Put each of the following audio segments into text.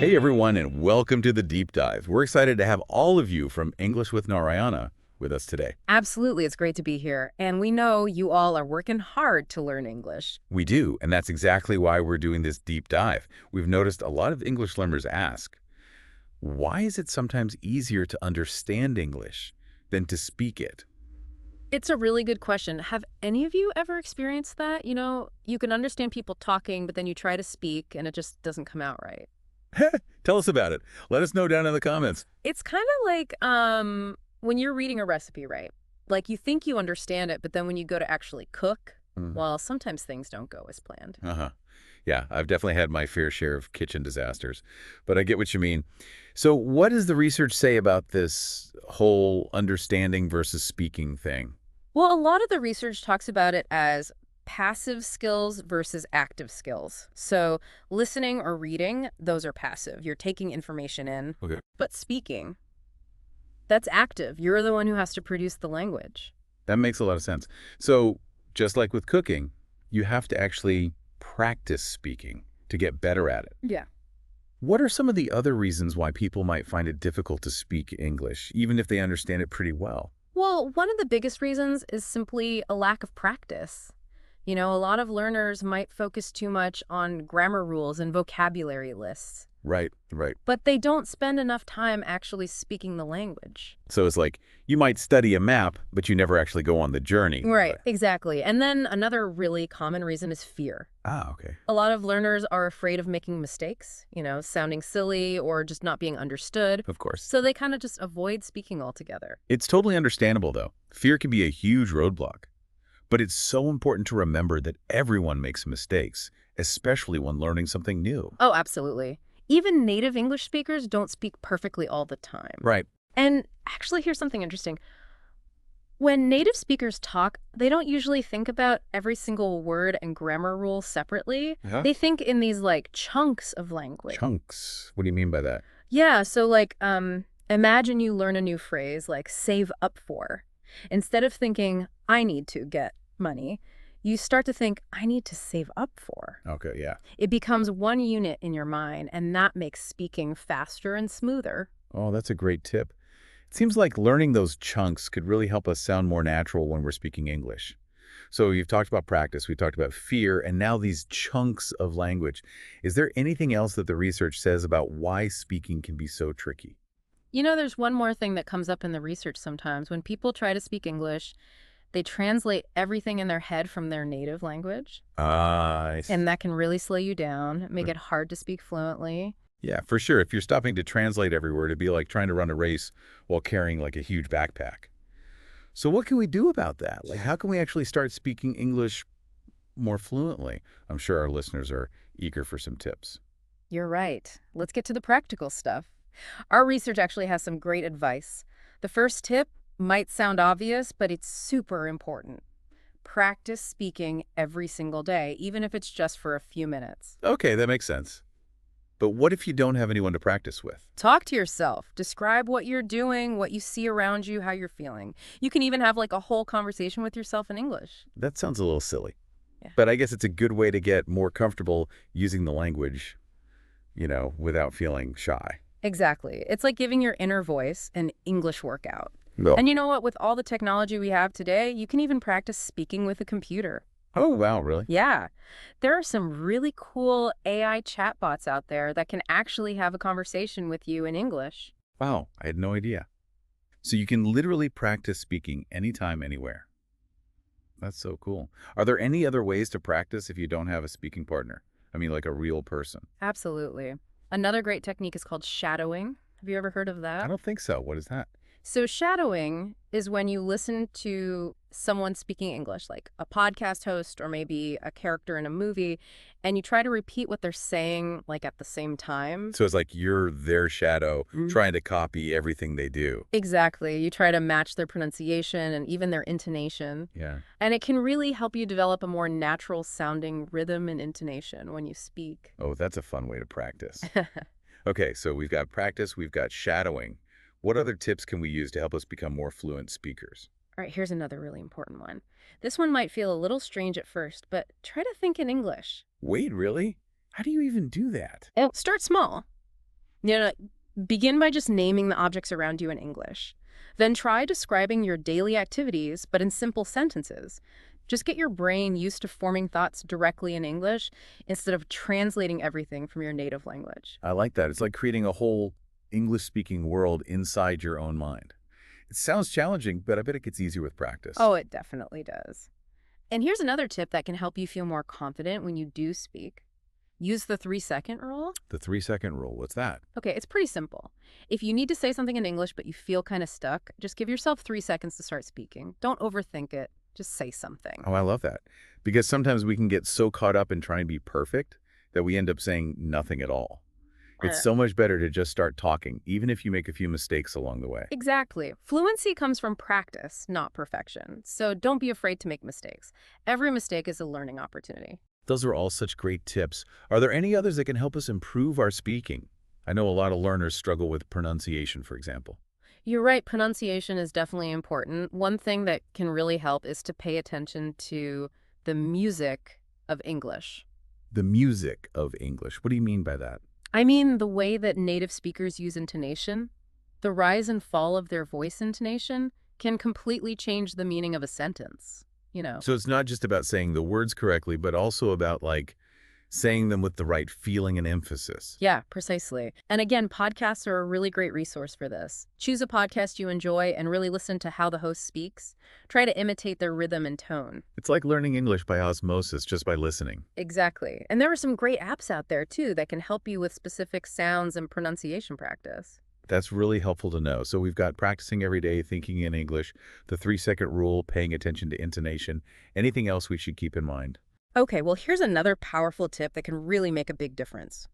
Hey everyone, and welcome to the Deep Dive. We're excited to have all of you from English with Narayana with us today. Absolutely, it's great to be here. And we know you all are working hard to learn English. We do, and that's exactly why we're doing this deep dive. We've noticed a lot of English learners ask, why is it sometimes easier to understand English than to speak it? It's a really good question. Have any of you ever experienced that? You can understand people talking, but then you try to speak and it just doesn't come out right. Tell us about it. Let us know down in the comments. It's kind of like when you're reading a recipe, right? Like you think you understand it, but then when you go to actually cook, Mm. well, sometimes things don't go as planned. Uh-huh. Yeah, I've definitely had my fair share of kitchen disasters, but I get what you mean. So what does the research say about this whole understanding versus speaking thing? Well, a lot of the research talks about it as passive skills versus active skills. So, listening or reading, those are passive. You're taking information in. Okay. But speaking, that's active. You're the one who has to produce the language. That makes a lot of sense. So just like with cooking, you have to actually practice speaking to get better at it. Yeah. What are some of the other reasons why people might find it difficult to speak English, even if they understand it pretty well? Well, one of the biggest reasons is simply a lack of practice. A lot of learners might focus too much on grammar rules and vocabulary lists, Right, right. but they don't spend enough time actually speaking the language. So it's like you might study a map, but you never actually go on the journey. Right, exactly. And then another really common reason is fear. Ah, okay. A lot of learners are afraid of making mistakes, sounding silly or just not being understood. Of course. So they kind of just avoid speaking altogether. It's totally understandable, though. Fear can be a huge roadblock. But it's so important to remember that everyone makes mistakes, especially when learning something new. Oh, absolutely. Even native English speakers don't speak perfectly all the time. Right. And actually, here's something interesting. When native speakers talk, they don't usually think about every single word and grammar rule separately. Yeah. They think in these like chunks of language. Chunks. What do you mean by that? Yeah, so like imagine you learn a new phrase like save up for. Instead of thinking I need to get money, you start to think I need to save up for. Okay, yeah. It becomes one unit in your mind, and that makes speaking faster and smoother. Oh, that's a great tip. It seems like learning those chunks could really help us sound more natural when we're speaking English. So you've talked about practice, we've talked about fear, and now these chunks of language. Is there anything else that the research says about why speaking can be so tricky? There's one more thing that comes up in the research sometimes. When people try to speak English, they translate everything in their head from their native language, Ah, and that can really slow you down, make it hard to speak fluently. yeah, for sure. If you're stopping to translate every word, it'd be like trying to run a race while carrying like a huge backpack. So what can we do about that? Like, how can we actually start speaking English more fluently? I'm sure our listeners are eager for some tips. You're right. Let's get to the practical stuff. Our research actually has some great advice. The first tip might sound obvious, but it's super important. Practice speaking every single day, even if it's just for a few minutes. Okay, that makes sense. But what if you don't have anyone to practice with? Talk to yourself. Describe what you're doing, what you see around you, how you're feeling. You can even have like a whole conversation with yourself in English. That sounds a little silly. Yeah. But I guess it's a good way to get more comfortable using the language, without feeling shy. Exactly. It's like giving your inner voice an English workout. No. And you know what? With all the technology we have today, you can even practice speaking with a computer. Oh, wow, really? Yeah. There are some really cool AI chatbots out there that can actually have a conversation with you in English. Wow, I had no idea. So you can literally practice speaking anytime, anywhere. That's so cool. Are there any other ways to practice if you don't have a speaking partner? I mean, like a real person. Absolutely. Another great technique is called shadowing. Have you ever heard of I that? don't think so. What is that? So shadowing is when you listen to someone speaking English, like a podcast host or maybe a character in a movie, and you try to repeat what they're saying like at the same time. So it's like you're their shadow Mm. trying to copy everything they do. Exactly. You try to match their pronunciation and even their intonation. Yeah. And it can really help you develop a more natural sounding rhythm and intonation when you speak. Oh, that's a fun way to practice. Okay, so we've got practice, we've got shadowing. What other tips can we use to help us become more fluent speakers? All right, here's another really important one. This one might feel a little strange at first, but try to think in English. Wait, really? How do you even do that? Oh, start small. You know, begin by just naming the objects around you in English. Then try describing your daily activities, but in simple sentences. Just get your brain used to forming thoughts directly in English instead of translating everything from your native language. I like that. It's like creating a whole English-speaking world inside your own mind. It sounds challenging, but I bet it gets easier with practice. Oh, it definitely does. And here's another tip that can help you feel more confident when you do speak. Use the 3-second rule. The 3-second rule, what's that? Okay, it's pretty simple. If you need to say something in English but you feel kind of stuck, just give yourself 3 seconds to start speaking. Don't overthink it. Just say something. Oh, I love that. Because sometimes we can get so caught up in trying to be perfect that we end up saying nothing at all. It's Uh, so much better to just start talking, even if you make a few mistakes along the way. Exactly. Fluency comes from practice, not perfection. So don't be afraid to make mistakes. Every mistake is a learning opportunity. Those are all such great tips. Are there any others that can help us improve our speaking? I know a lot of learners struggle with pronunciation, for example. You're right, pronunciation is definitely important. One thing that can really help is to pay attention to the music of English. The music of English. What do you mean by that? I mean, the way that native speakers use intonation, the rise and fall of their voice intonation can completely change the meaning of a sentence, you know. So it's not just about saying the words correctly, but also about like saying them with the right feeling and emphasis. Yeah, precisely. And again, podcasts are a really great resource for this. Choose a podcast you enjoy and really listen to how the host speaks. Try to imitate their rhythm and tone. It's like learning English by osmosis just by listening. Exactly. And there are some great apps out there too that can help you with specific sounds and pronunciation practice. That's really helpful to know. So we've got practicing every day, thinking in English, the 3-second rule, paying attention to intonation. Anything else we should keep in mind? Okay, well, here's another powerful tip that can really make a big difference.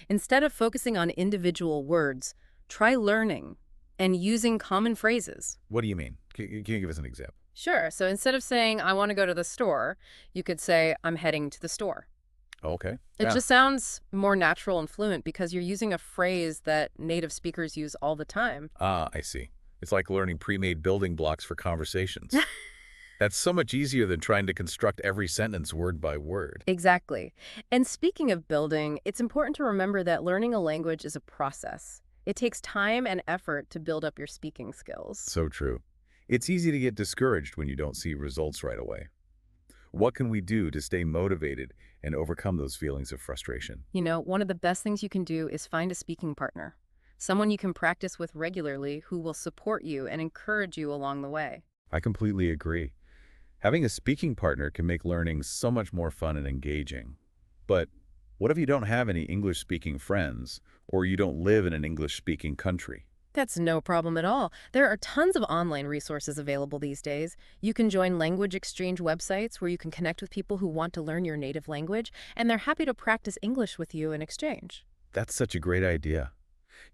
Instead of focusing on individual words, try learning and using common phrases. What do you mean? Can you give us an example? Sure, so instead of saying, I want to go to the store, you could say, I'm heading to the store. Okay. It Yeah. just sounds more natural and fluent because you're using a phrase that native speakers use all the time. Ah, I see. It's like learning pre-made building blocks for conversations. That's so much easier than trying to construct every sentence word by word. Exactly. And speaking of building, it's important to remember that learning a language is a process. It takes time and effort to build up your speaking skills. So true. It's easy to get discouraged when you don't see results right away. What can we do to stay motivated and overcome those feelings of frustration? You know, one of the best things you can do is find a speaking partner, someone you can practice with regularly who will support you and encourage you along the way. I completely agree. Having a speaking partner can make learning so much more fun and engaging. But what if you don't have any English-speaking friends, or you don't live in an English-speaking country? That's no problem at all. There are tons of online resources available these days. You can join language exchange websites where you can connect with people who want to learn your native language, and they're happy to practice English with you in exchange. That's such a great idea.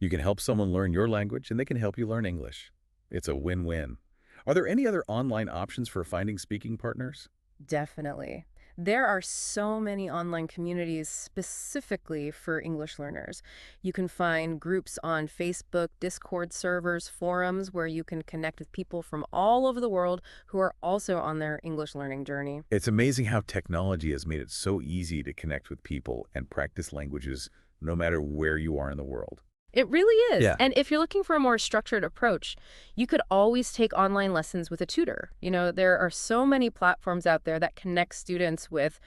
You can help someone learn your language, and they can help you learn English. It's a win-win. Are there any other online options for finding speaking partners? Definitely. There are so many online communities specifically for English learners. You can find groups on Facebook, Discord servers, forums where you can connect with people from all over the world who are also on their English learning journey. It's amazing how technology has made it so easy to connect with people and practice languages no matter where you are in the world. It really is. Yeah. And if you're looking for a more structured approach, you could always take online lessons with a tutor. You know, there are so many platforms out there that connect students with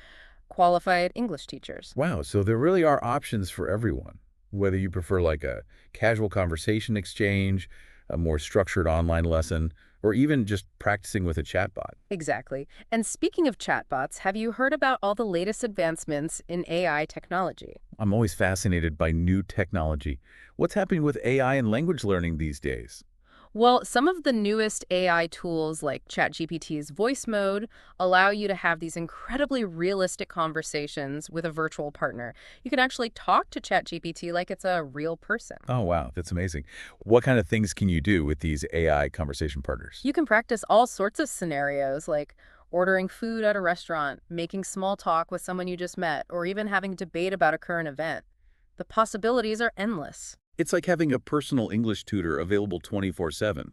qualified English teachers. Wow, so there really are options for everyone, whether you prefer like a casual conversation exchange, a more structured online lesson, or even just practicing with a chatbot. Exactly. And speaking of chatbots, have you heard about all the latest advancements in AI technology? I'm always fascinated by new technology. What's happening with AI and language learning these days? Well, some of the newest AI tools like ChatGPT's voice mode allow you to have these incredibly realistic conversations with a virtual partner. You can actually talk to ChatGPT like it's a real person. Oh, wow, that's amazing. What kind of things can you do with these AI conversation partners? You can practice all sorts of scenarios like ordering food at a restaurant, making small talk with someone you just met, or even having a debate about a current event. The possibilities are endless. It's like having a personal English tutor available 24/7.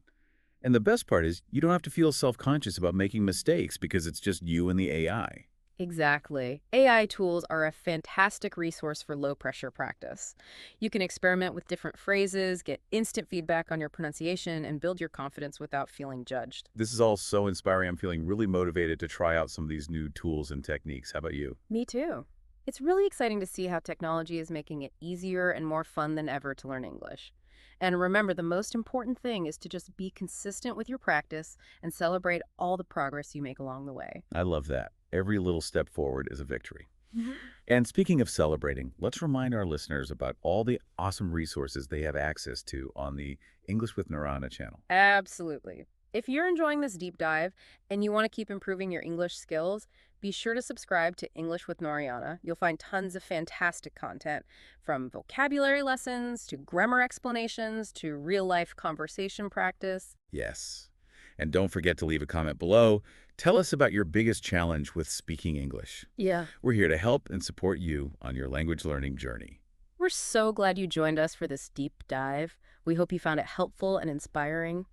And the best part is you don't have to feel self-conscious about making mistakes because it's just you and the AI. Exactly. AI tools are a fantastic resource for low-pressure practice. You can experiment with different phrases, get instant feedback on your pronunciation, and build your confidence without feeling judged. This is all so inspiring. I'm feeling really motivated to try out some of these new tools and techniques. How about you? Me too. It's really exciting to see how technology is making it easier and more fun than ever to learn English. And remember, the most important thing is to just be consistent with your practice and celebrate all the progress you make along the way. I love that. Every little step forward is a victory. Mhm. And speaking of celebrating, let's remind our listeners about all the awesome resources they have access to on the English with Narayana channel. Absolutely. If you're enjoying this deep dive and you want to keep improving your English skills, be sure to subscribe to English with Noriana. You'll find tons of fantastic content, from vocabulary lessons to grammar explanations to real-life conversation practice. Yes. And don't forget to leave a comment below. Tell us about your biggest challenge with speaking English. Yeah. We're here to help and support you on your language learning journey. We're so glad you joined us for this deep dive. We hope you found it helpful and inspiring.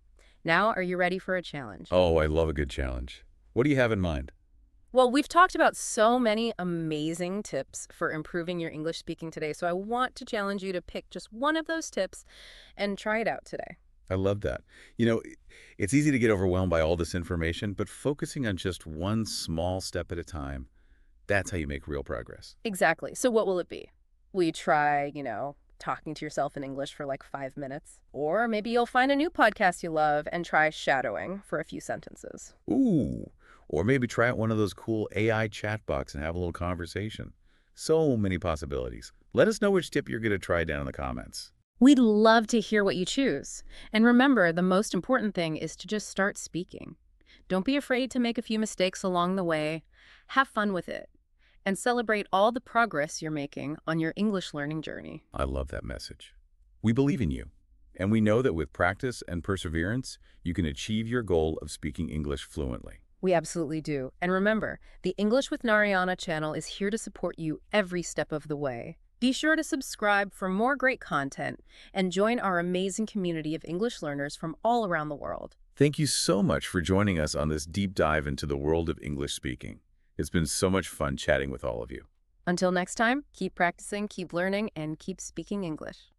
Now, are you ready for a challenge? Oh, I love a good challenge. What do you have in mind? Well, we've talked about so many amazing tips for improving your English speaking today, so I want to challenge you to pick just one of those tips and try it out today. I love that. You know, it's easy to get overwhelmed by all this information, but focusing on just one small step at a time, that's how you make real progress. Exactly. So what will it be? Will you try, talking to yourself in English for like 5 minutes? Or maybe you'll find a new podcast you love and try shadowing for a few sentences. Ooh, or maybe try out one of those cool AI chatbots and have a little conversation. So many possibilities. Let us know which tip you're going to try down in the comments. We'd love to hear what you choose. And remember, the most important thing is to just start speaking. Don't be afraid to make a few mistakes along the way. Have fun with it and celebrate all the progress you're making on your English learning journey. I love that message. We believe in you, and we know that with practice and perseverance, you can achieve your goal of speaking English fluently. We absolutely do. And remember, the English with Narayana channel is here to support you every step of the way. Be sure to subscribe for more great content and join our amazing community of English learners from all around the world. Thank you so much for joining us on this deep dive into the world of English speaking. It's been so much fun chatting with all of you. Until next time, keep practicing, keep learning, and keep speaking English.